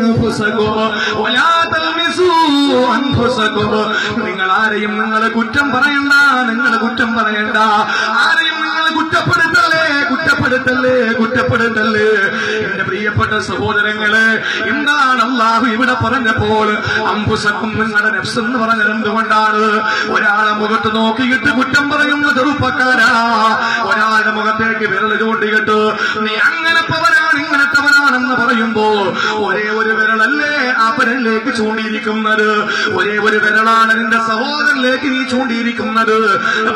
അൻഫുസകും വലാ തൽമിസൂ അൻഫുസകും. നിങ്ങൾ ആരെയും നിങ്ങളെ കുറ്റം പറയണ്ട, നിങ്ങളെ കുറ്റം പറയണ്ട. ആരെയും നിങ്ങൾ കുറ്റപ്പെടുത്തല്ലേ, കുറ്റപ്പെടുത്തല്ലേ, കുറ്റപ്പെടുത്തല്ലേ. എന്റെ പ്രിയപ്പെട്ട സഹോദരങ്ങളെ, എന്താണ് അല്ലാഹു ഇവിടെ പറഞ്ഞപ്പോൾ അൻഫുസകും നിങ്ങളുടെ നഫ്സ് എന്ന് പറഞ്ഞത് എന്തുകൊണ്ടാണ്? ഒരാളെ മുഖത്ത് നോക്കിയിട്ട് കുറ്റം പറയുന്ന ചെറുപ്പക്കാരാ, ഒരാളുടെ മുഖത്തേക്ക് വിരൽ ചൂണ്ടിയിട്ട് നീ അങ്ങനത്തവനാണ് ഇങ്ങനത്തവനാണെന്ന് പറയുമ്പോ ഒരേ ഒരു വിരലല്ലേ ആ വിരലിലേക്ക് ചൂണ്ടിയിരിക്കുന്നത്? ഒരേ ഒരു വിരലാണ് നിന്റെ സഹോദരനിലേക്ക് നീ ചൂണ്ടിയിരിക്കുന്നത്.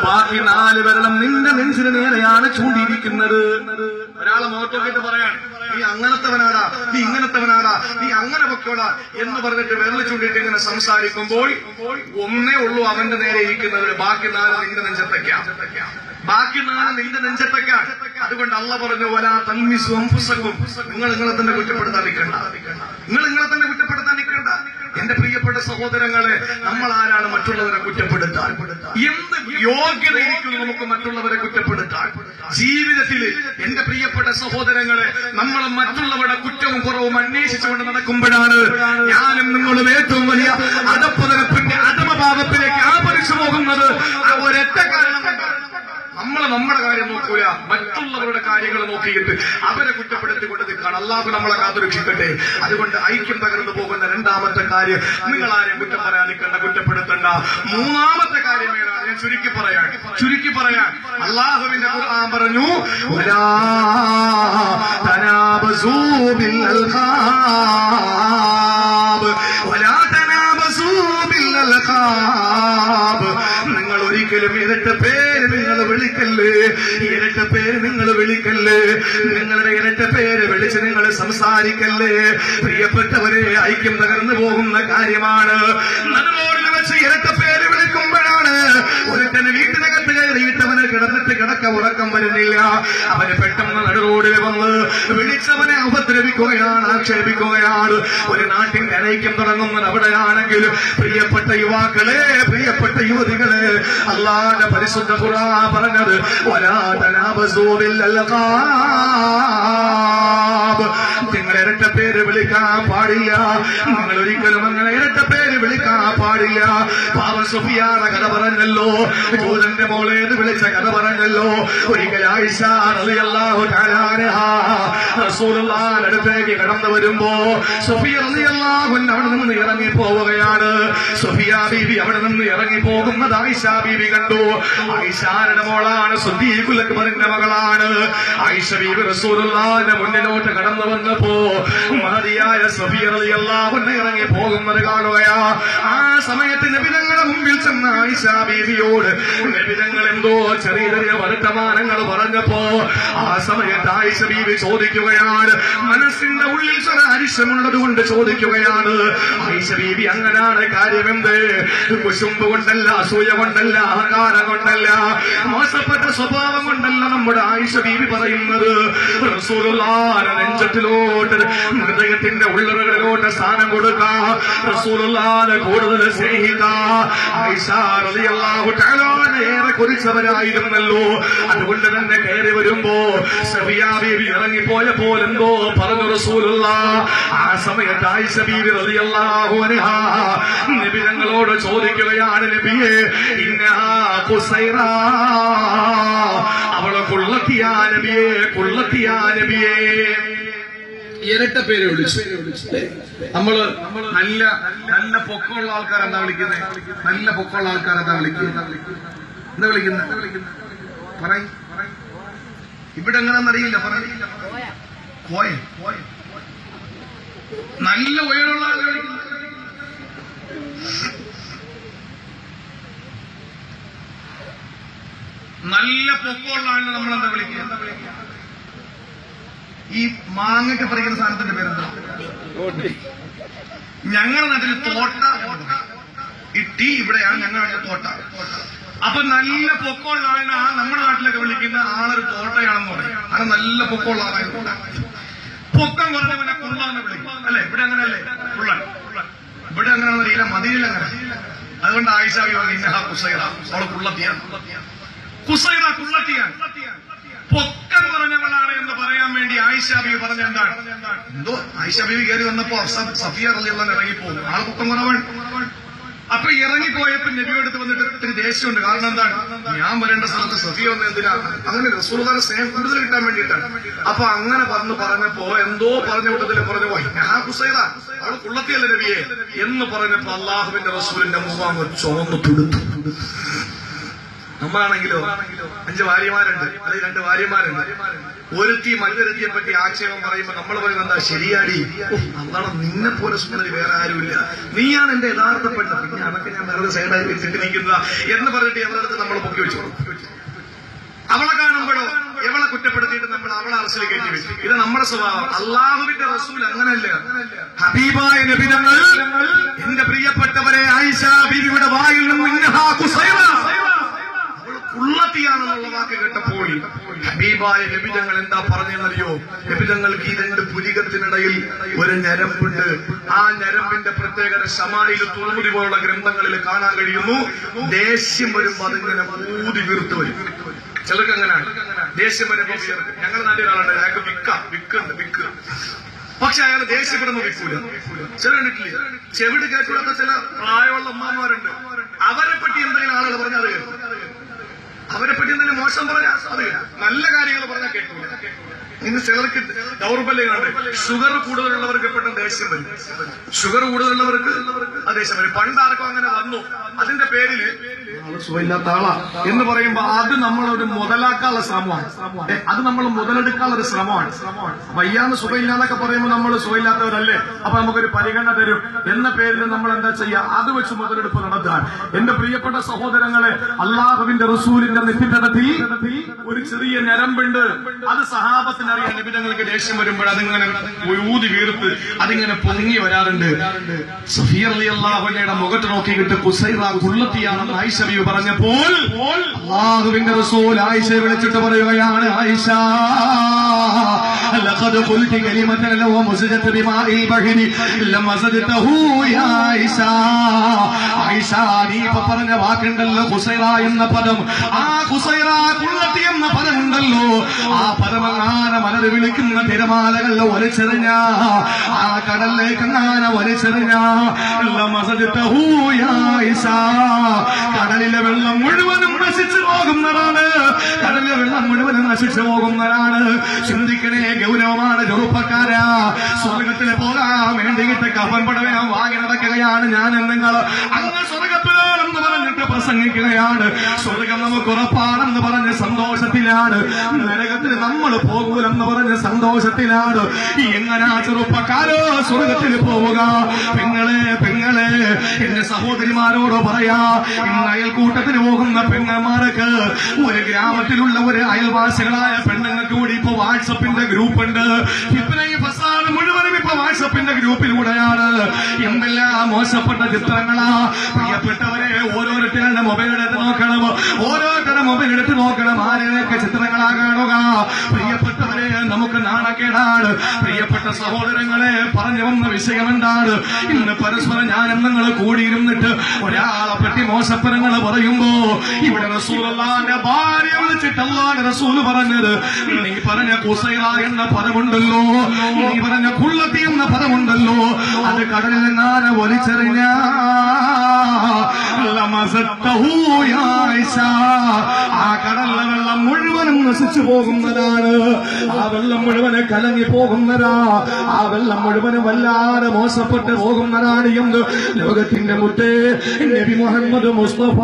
ബാക്കി 4 വിരലും നിന്റെ നെഞ്ചിന് നേരെയാണ് ചൂണ്ടിയിരിക്കുന്നത്. ഒരാളെ മുഖത്ത് നോക്കിയിട്ട് പറയാണ് നീ അങ്ങനത്തവനാടാ, നീ ഇങ്ങനത്തവനാടാ, നീ അങ്ങനെ പൊക്കോടാ എന്ന് പറഞ്ഞിട്ട് വിരൽ ചൂണ്ടിയിട്ട് ഇങ്ങനെ സംസാരിക്കുമ്പോൾ ഒന്നേ ഉള്ളൂ അവന്റെ നേരെ ഇരിക്കുന്നത്, ബാക്കി 4 നിന്റെ നെഞ്ചത്തേക്കാണ്, ബാക്കി 4 നിന്റെ നെഞ്ചത്തേക്കാണ്. അതുകൊണ്ട് അല്ലാഹു പറഞ്ഞു വലാ തൽമിസൂ അൻഫുസകും. നിങ്ങൾ നിങ്ങളെ തന്നെ കുറ്റപ്പെടുത്താൻ നിൽക്കണ്ട, നിങ്ങൾ നിങ്ങളെ തന്നെ കുറ്റപ്പെടുത്താൻ നിൽക്കണ്ട. എന്റെ പ്രിയപ്പെട്ട സഹോദരങ്ങളെ, നമ്മൾ ആരാണ് മറ്റുള്ളവരെ കുറ്റപ്പെടുത്താൻ? എന്ത് യോഗ്യതയിരിക്കുന്നു നമുക്ക് മറ്റുള്ളവരെ കുറ്റപ്പെടുത്താൻ? ജീവിതത്തിൽ എന്റെ പ്രിയപ്പെട്ട സഹോദരങ്ങളെ, നമ്മൾ മറ്റുള്ളവരുടെ കുറ്റവും കുറവും അന്വേഷിച്ചുകൊണ്ട് നടക്കുമ്പോഴാണ് ഞാനും നിങ്ങളും ഏറ്റവും വലിയ അധപ്പതനത്തിന്റെ അധമഭാവത്തിലേക്ക് ആപരിച്ചു പോകുന്നത്. ആ ഒരൊറ്റ കാരണം നമ്മുടെ കാര്യം നോക്കൂല, മറ്റുള്ളവരുടെ കാര്യങ്ങൾ നോക്കിയിട്ട് അവരെ കുറ്റപ്പെടുത്തിക്കൊണ്ട് നിൽക്കുകയാണ്. അല്ലാഹു നമ്മളെ കാത്തുരക്ഷിക്കട്ടെ. അതുകൊണ്ട് ഐക്യം തകർന്നു പോകുന്ന 2ാമത്തെ കാര്യം, നിങ്ങൾ ആരെയും കുറ്റം പറയാൻ നിൽക്കണ്ട, കുറ്റപ്പെടുത്തണ്ട. 3ാമത്തെ കാര്യം ഏതാണ്? ഞാൻ ചുരുക്കി പറയാൻ അല്ലാഹുവിന്റെ ഖുർആൻ പറഞ്ഞു വലാ തനാബസൂ ബിൽ അൽഖാബ് വലാ തനാബസൂ ബിൽ അൽഖാബ്. നിങ്ങൾ ഒരിക്കലും ഇരട്ട പേര് നിങ്ങൾ വിളിക്കല്ലേ, ഇരട്ട പേര് നിങ്ങൾ വിളിക്കല്ലേ, നിങ്ങളുടെ ഇരട്ട പേര് വിളിച്ച് നിങ്ങൾ സംസാരിക്കല്ലേ. പ്രിയപ്പെട്ടവരെ, ഐക്യം തകർന്നു പോകുന്ന കാര്യമാണ്. നടുറോഡിൽ വെച്ച് ഇരട്ട പേര് വിളിക്കുമ്പോഴാണ് ഒരുത്തന് വീട്ടിനകത്ത് കയറിയിട്ടവന് കിടന്നിട്ട് കിടക്ക ഉറക്കം വരുന്നില്ല. അവന് പെട്ടെന്ന് നടുറോഡിൽ വന്ന് വിളിച്ചവനെ ഉപദ്രവിക്കുകയാണ്, ആക്ഷേപിക്കുകയാണ്. ഒരു നാട്ടിന്റെ ഐക്യം തുടങ്ങുന്നത് അവിടെയാണെങ്കിൽ പ്രിയപ്പെട്ട യുവാക്കളെ, പ്രിയപ്പെട്ട യുവതികളെ, അല്ലാഹുവിന്റെ പരിശുദ്ധ ഖുർആൻ പറഞ്ഞത് വലാ തനാബസൂ ബിൽ അൽഖാബ്. നിങ്ങൾ ഇരട്ട പേര് വിളിക്കാൻ പാടില്ല, നിങ്ങൾ ഒരിക്കലും അങ്ങനെ ഇരട്ട പേര് വിളിക്കാൻ പാടില്ല. പാവ സുഫിയാന്റെ കഥ പറഞ്ഞല്ലോ, ജൂതന്റെ മോളേന്ന് വിളിച്ച കഥ പറഞ്ഞല്ലോ. ഒരിക്കൽ ആയിഷ റളിയല്ലാഹു തആല അൻഹാ റസൂലുള്ളാഹിന്റെ അടുത്തേക്ക് കടന്നു വരുമ്പോ സുഫിയ റളിയല്ലാഹു അൻഹ അവിടെ നിന്ന് ഇറങ്ങി പോവുകയാണ്. സുഫിയ ബീവി അവിടെ നിന്ന് ഇറങ്ങി പോകുന്നത് ആയിഷ ബീവി കണ്ടു. ആയിഷാരുടെ മോളാണ്, സിദ്ദീഖുൽ അക്ബറിന്റെ മകളാണ്. ആയിഷ ബീവി റസൂലുള്ളാഹിന്റെ മുന്നിലോട്ട് കടന്നു വന്നപ്പോ മഹദിയായ സുഫിയ റളിയല്ലാഹു അൻഹ ഇറങ്ങി പോകുന്നത് കാണുകയാ. ആ സമയത്ത് നബി തങ്ങളുടെ മുമ്പിൽ ചെന്ന ആയിഷ ബീവിയോട് നബി തങ്ങൾ എന്തോ ചെറിയ ചെറിയ വർത്തമാനങ്ങൾ പറഞ്ഞപ്പോ ആ സമയത്ത് ആയിഷ ബീവി ചോദിക്കുകയാണ്, മനസ്സിന്റെ ഉള്ളിൽ ചില അരിശമുള്ളത് കൊണ്ട് ചോദിക്കുകയാണ്. ആയിഷ ബീവി അങ്ങനാണ് കാര്യമെന്ത്? കുശുമ്പ് കൊണ്ടല്ല, അസൂയ കൊണ്ടല്ല, അഹങ്കാരം കൊണ്ടല്ല, മോശപ്പെട്ട സ്വഭാവം കൊണ്ടല്ല നമ്മുടെ ആയിഷ ബീവി പറയുന്നത്. റസൂലുള്ളാഹിന്റെ നെഞ്ചത്തിലോട്ട്, ഹൃദയത്തിന്റെ ഉള്ളറകളിലോട്ട് സ്ഥാനം കൊടുക്കാം, റസൂലുള്ളാഹിനെ കൂടുതൽ സ്നേഹിക്കാം. ആയിഷ റളിയല്ലാഹു തആല ഏറെ കുറിച്ചവരായിരുന്നല്ലോ. അതുകൊണ്ട് തന്നെ കയറി വരുമ്പോ സഫിയ ബീവി ഇറങ്ങിപ്പോയപ്പോൾ എന്തോ പറഞ്ഞു റസൂലുള്ളാഹ്. ആ സമയത്ത് ആയിഷ ബീവി റളിയല്ലാഹു അൻഹാ നബി തങ്ങളോട് ചോദിക്കുകയാണ്, നബിയേ ഇന്നഹാ ഖുസൈറ, അവളെ കുള്ളത്തിയാ നബിയേ, കുള്ളത്തിയാ നബിയേ. ഇരട്ട പേര് വിളിച്ചു. നമ്മള് നല്ല നല്ല പൊക്കമുള്ള ആൾക്കാരെന്താ വിളിക്കുന്നത്? നല്ല പൊക്കമുള്ള ആൾക്കാരെന്താ വിളിക്കുന്നത്? എന്താ വിളിക്കുന്നത്? പറയ്, ഇവിടെ എങ്ങനെയാണെന്നറിയില്ല. പറയില്ല, കോയ. നല്ല ഉയരമുള്ള ആൾക്കാരെ വിളിക്കുന്നത്. നല്ല പൊക്കമുള്ള ആളിനെ നമ്മളെന്താ വിളിക്കുക? ഈ മാങ്ങയ്ക്ക് പറയുന്ന സാധനത്തിന്റെ പേരെന്താ? ഞങ്ങളുടെ നാട്ടിൽ തോട്ട. ഈ ടീ ഇവിടെയാണ് ഞങ്ങളുടെ തോട്ട. അപ്പൊ നല്ല പൊക്കമുള്ള ആളിനെ നമ്മുടെ നാട്ടിലൊക്കെ വിളിക്കുന്ന ആളൊരു തോട്ടയാണെന്ന് പറയും. അങ്ങനെ നല്ല പൊക്കമുള്ള ആളായിരുന്നു. പൊക്കം കുറഞ്ഞവനെ കുള്ളാന്ന് വിളിക്കും, അല്ലെ? ഇവിടെ അങ്ങനെയല്ലേ? കുള്ളൻ. ഇവിടെ അങ്ങനെയാണെന്ന് അറിയില്ല, മദീനയിലങ്ങനെ. അതുകൊണ്ട് ആയിഷ ഇന്നഹാ ഖുസൈറ, അവള് കുള്ളത്തിയാണ്. ഖുസൈറ കുള്ളത്തിയാണ്. പൊക്കം കുറഞ്ഞവളാണ് എന്ന് പറയാൻ വേണ്ടി ആയിഷ ബീവി പറഞ്ഞ എന്താണ്? എന്തോ ആയിഷ ബീവി കയറി വന്നപ്പോ സഫിയ റളിയല്ലാഹു അൻഹ ഇറങ്ങിപ്പോകും. ആള് കുട്ടം കുറവാണ്. അപ്പൊ ഇറങ്ങിപ്പോയപ്പോ നബിയോടത്ത് വന്നിട്ട് ഇത്തിരി ദേഷ്യമുണ്ട്. കാരണം എന്താണ്? ഞാൻ വരേണ്ട സ്ഥലത്ത് സഫിയ വന്ന് എന്തിനാണ്? അങ്ങനെ റസൂലുള്ളാഹിയുടെ സ്നേഹം കൂടുതൽ കിട്ടാൻ വേണ്ടിയിട്ടാണ്. അപ്പൊ അങ്ങനെ പറഞ്ഞപ്പോ എന്തോ പറഞ്ഞ കൂട്ടത്തില് പറഞ്ഞു പോയി, ഞാൻ ഹുസൈന അവള് കുള്ളത്തിയല്ല നബിയെ എന്ന് പറഞ്ഞപ്പോ അള്ളാഹുവിന്റെ റസൂലിന്റെ മുഖം ചുവന്നു തുടുത്തു. നമ്മളാണെങ്കിലോ 5 ഭാര്യമാരുണ്ട്, അല്ലെങ്കിൽ 2 ഭാര്യമാരുണ്ട്. ഒരുത്തി മറ്റൊരുത്തിയെ പറ്റി ആക്ഷേപം പറയുമ്പോ നമ്മൾ പറയുന്നത് എന്താ? ശരിയാടി, അതാണ് നിന്നെ പോലെ സുന്ദരി വേറെ ആരുമില്ല, നീയാണ് എന്റെ യഥാർത്ഥ പെണ്ണ്, പിന്നെ അതൊക്കെ ഞാൻ വെറുതെ സൈഡായി വെച്ചിട്ട് നിൽക്കുന്നതാ എന്ന് പറഞ്ഞിട്ട് എവരടുത്ത് നമ്മൾ പൊക്കി വെച്ചു. അവളെ കാണുമ്പോഴോ എവളെ കുറ്റപ്പെടുത്തിയിട്ട് നമ്മൾ അവളെ അറസിൽ കയറ്റി വെച്ചു. ഇത് നമ്മുടെ സ്വഭാവം. അള്ളാഹുവിന്റെ റസൂൽ അങ്ങനല്ല. ഹബീബായ നബി തങ്ങൾ എന്റെ പ്രിയപ്പെട്ടവരെ ആയിഷ ബീവിയുടെ വായിൽ നിന്ന് ഇന്നഹാ ഖുസൈറ ഉള്ളത്തിയാണെന്നുള്ള വാക്ക് കേട്ടപ്പോൾ ഹബീബായ നബി തങ്ങൾ എന്താ പറഞ്ഞെന്നറിയോ? നബി തങ്ങൾക്ക് ഈ 2 പുരികത്തിനിടയിൽ ഒരു ഞരമ്പുണ്ട്. ആ ഞരമ്പിന്റെ പ്രത്യേകത ശമായിൽ തുറമുടി പോലുള്ള ഗ്രന്ഥങ്ങളിൽ കാണാൻ കഴിയുന്നു. ദേഷ്യം വരുമ്പോ അതിങ്ങനെ ഊതി വീർത്ത് വരും. ചിലർക്ക് അങ്ങനെയാണ്. ദേഷ്യം വരുമ്പോ ഞങ്ങളുടെ നാട്ടിൽ ഒരാളുണ്ട്, അയാൾക്ക് വിക്ക്. പക്ഷെ അയാൾ ദേഷ്യപ്പെടുന്ന വിൽക്കൂല. ചില കണ്ടിട്ടില്ലേ? ചെവിട് കേൾക്കാത്ത ചില പ്രായമുള്ള അമ്മമാരുണ്ട്. അവരെ പറ്റി എന്തെങ്കിലും ആളുകൾ പറഞ്ഞാൽ അത് കേൾക്കും. അവരെ പറ്റി എന്തെങ്കിലും മോശം പറഞ്ഞാൽ അത് കേൾക്കും. നല്ല കാര്യങ്ങൾ പറഞ്ഞാൽ കേൾക്കൂല. ഇന്ന് ചിലർക്ക് ദൗർബല്യങ്ങളുണ്ട്. ഷുഗർ കൂടുതലുള്ളവർക്ക് പെട്ടെന്ന് ദേഷ്യം വരും. ഷുഗർ കൂടുതലുള്ളവർക്ക് ദേഷ്യം വരും. പണ്ടാർക്കും അങ്ങനെ വന്നു. അതിന്റെ പേരില് സുഖമില്ലാത്ത ആളാ എന്ന് പറയുമ്പോ അത് നമ്മളൊരു മുതലാക്കാനുള്ള ശ്രമമാണ്. അത് നമ്മൾ മുതലെടുക്കാനുള്ള ഒരു ശ്രമമാണ്. വയ്യാന്ന് സുഖമില്ലാന്നൊക്കെ പറയുമ്പോൾ നമ്മൾ സുഖമില്ലാത്തവരല്ലേ, അപ്പൊ നമുക്കൊരു പരിഗണന തരും എന്ന പേരിൽ നമ്മൾ എന്താ ചെയ്യുക? അത് വെച്ച് മുതലെടുപ്പ് നടത്താൻ. എന്റെ പ്രിയപ്പെട്ട സഹോദരങ്ങളെ, അള്ളാഹുവിന്റെ റസൂലിന്റെ നെറ്റിത്തടത്തിൽ ഒരു ചെറിയ ഞരമ്പുണ്ട്. അത് സഹാബത്തിനറിയാൻ. നബി തങ്ങൾക്ക് ദേഷ്യം വരുമ്പോൾ അതിങ്ങനെ ഊതി വീർത്ത് അതിങ്ങനെ പൊങ്ങി വരാറുണ്ട്. സഫിയ റളിയല്ലാഹു അൻഹയുടെ മുഖത്ത് നോക്കിയിട്ട് ഖുസൈറ കുള്ളത്തിയാണെന്ന് ആയിഷ ബീവി പറഞ്ഞപ്പോൾ അല്ലാഹുവിന്റെ റസൂൽ ആയിഷയെ വിളിച്ചിട്ട് പറയുകയാണ്, ആയിഷ ലഖദ് ഖുൽതി കലിമതൻ ലൗ മുസ്ജത് ബിമാഇൽ ബഹരി ലമസദതഹു യാ ആയിഷ. ആയിഷ, നീ പറഞ്ഞ വാക്കുണ്ടല്ലോ ഖുസൈറ എന്ന പദം, ആ ഖുസൈറ കുള്ളത്തി എന്ന പദമുണ്ടല്ലോ, ആ പദമങ്ങാനെ മലര് വിളിക്കുന്ന തിരമാലകൾ വലിച്ചെറിഞ്ഞ, ആ കടലിലേക്ക് അങ്ങനെ വലിച്ചെറിഞ്ഞ ലമസദതഹു യാ ആയിഷ. കടലിലെ വെള്ളം മുഴുവനും നശിച്ചു പോകുന്നതാണ്. കടലിലെ വെള്ളം മുഴുവനും നശിച്ചു പോകുന്നതാണ്. ചിന്തിക്കണേ, ഗൗരവമാണ് ചെറുപ്പക്കാരാ. സ്വർഗത്തിൽ പോകാൻ വേണ്ടിയിട്ട് കഫൻ പടവ വാങ്ങി നടക്കുകയാണ് ഞാൻ നിങ്ങൾ. അങ്ങ് സ്വർഗത്തിലാണെന്ന് പറഞ്ഞിട്ട് പ്രസംഗിക്കുകയാണ്. സ്വർഗം നമുക്ക് ഉറപ്പാണെന്ന് പറഞ്ഞ് സന്തോഷത്തിലാണ്. നരകത്തിൽ നമ്മൾ പോകൂലെന്ന് പറഞ്ഞ് സന്തോഷത്തിലാണ്. എങ്ങനാ ചെറുപ്പക്കാരോ സ്വർഗത്തിൽ പോവുക? പെങ്ങളെ എന്റെ സഹോദരിമാരോട് പറയാ, ഇന്ന് അയൽക്കൂട്ടത്തിന് പോകുന്ന പെങ്ങന്മാർക്ക് ഒരു ഗ്രാമത്തിലുള്ള ഒരു അയൽവാസികളായ പെണ്ണുങ്ങൾക്ക് കൂടി ഇപ്പൊ വാട്സപ്പിന്റെ ഗ്രൂപ്പ് ഉണ്ട്. മുഴുവനും ഇപ്പൊ വാട്സപ്പിന്റെ ഗ്രൂപ്പിലൂടെയാണ്. എന്തെല്ലാം മോശപ്പെട്ട ചിത്രങ്ങളാ. പ്രിയപ്പെട്ടവരെ, ഓരോരുത്തരുടെ മൊബൈൽ എടുത്ത് നോക്കണം, ആരെയൊക്കെ ചിത്രങ്ങളാ കാണുക. പ്രിയപ്പെട്ടവരെ, നമുക്ക് നാണക്കേടാണ്. പ്രിയപ്പെട്ട സഹോദരങ്ങളെ, പറഞ്ഞു വന്ന വിഷയം എന്താണ്? ഇന്ന് പരസ്പരം ഞാനും നിങ്ങൾ കൂടിയിരുന്നിട്ട് ഒരാളെ പറ്റി മോശപ്പരങ്ങൾ പറയുമ്പോ ഇവിടെ റസൂലുള്ളാഹിന്റെ ഭാര്യ വിളിച്ചിട്ട് അല്ലാഹുവിന്റെ റസൂൽ പറഞ്ഞത്, നീ പറഞ്ഞ ഖുസൈറ എന്ന പദമുണ്ടല്ലോ, നീ പറഞ്ഞ ഖുള്ളത്തി എന്ന പദമുണ്ടല്ലോ, അത് കടലിൽ നിന്നാണ് വലിച്ചെറിഞ്ഞ ആ കടലിലെ വെള്ളം മുഴുവനും നശിച്ചു പോകുന്നതാണ്. ആ വെള്ളം മുഴുവന് കലങ്ങി പോകുന്നതാ. ആ വെള്ളം മുഴുവനും വല്ലാതെ മോശപ്പെട്ട് പോകുന്നതാണ് എന്ന് ലോകത്തിന്റെ മുത്തേ നബി മുഹമ്മദ് മുസ്തഫ